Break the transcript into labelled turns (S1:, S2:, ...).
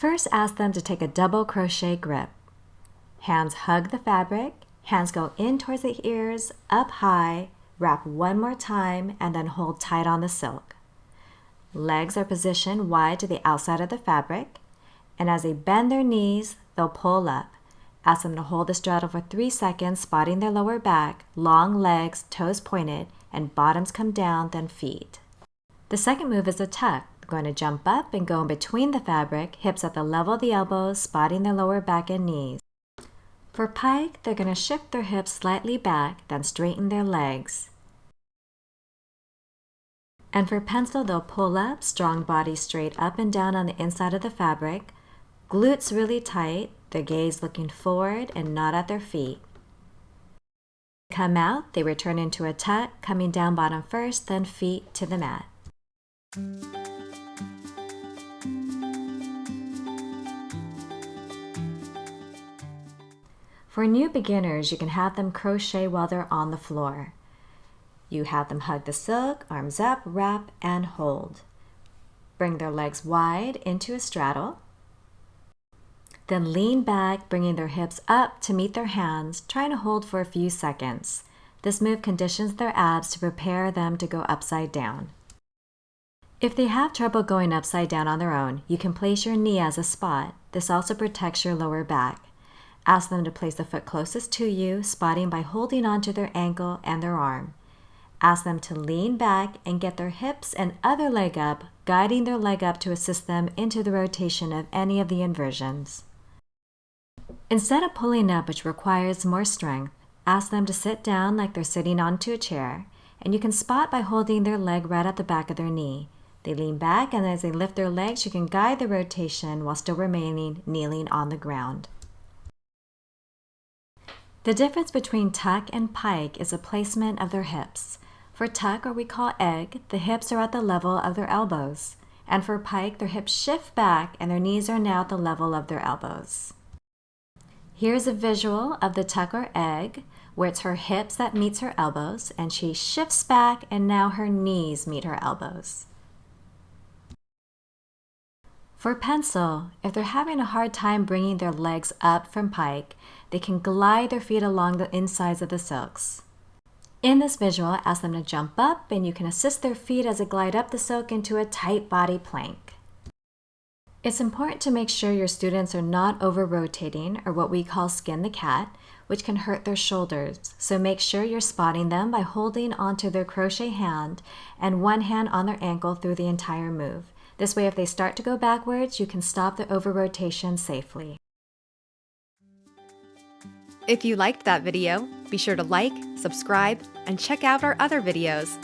S1: First, ask them to take a double crochet grip. Hands hug the fabric, hands go in towards the ears, up high, wrap one more time, and then hold tight on the silk. Legs are positioned wide to the outside of the fabric, and as they bend their knees, they'll pull up. Ask them to hold the straddle for 3 seconds, spotting their lower back, long legs, toes pointed, and bottoms come down, then feet. The second move is a tuck. They're going to jump up and go in between the fabric, hips at the level of the elbows, spotting their lower back and knees. For pike, they're going to shift their hips slightly back, then straighten their legs. And for pencil, they'll pull up, strong body straight up and down on the inside of the fabric, glutes really tight, their gaze looking forward and not at their feet. Come out, they return into a tuck, coming down bottom first, then feet to the mat. For new beginners, you can have them crochet while they're on the floor. You have them hug the silk, arms up, wrap, and hold. Bring their legs wide into a straddle. Then lean back, bringing their hips up to meet their hands, trying to hold for a few seconds. This move conditions their abs to prepare them to go upside down. If they have trouble going upside down on their own, you can place your knee as a spot. This also protects your lower back. Ask them to place the foot closest to you, spotting by holding onto their ankle and their arm. Ask them to lean back and get their hips and other leg up, guiding their leg up to assist them into the rotation of any of the inversions. Instead of pulling up, which requires more strength, ask them to sit down like they're sitting onto a chair, and you can spot by holding their leg right at the back of their knee. They lean back, and as they lift their legs, you can guide the rotation while still remaining kneeling on the ground. The difference between tuck and pike is the placement of their hips. For tuck, or we call egg, the hips are at the level of their elbows. And for pike, their hips shift back and their knees are now at the level of their elbows. Here's a visual of the tuck or egg, where it's her hips that meets her elbows, and she shifts back and now her knees meet her elbows. For pencil, if they're having a hard time bringing their legs up from pike, they can glide their feet along the insides of the silks. In this visual, ask them to jump up, and you can assist their feet as they glide up the silk into a tight body plank. It's important to make sure your students are not over-rotating, or what we call skin the cat, which can hurt their shoulders. So make sure you're spotting them by holding onto their crochet hand and one hand on their ankle through the entire move. This way, if they start to go backwards, you can stop the over-rotation safely.
S2: If you liked that video, be sure to like, subscribe, and check out our other videos.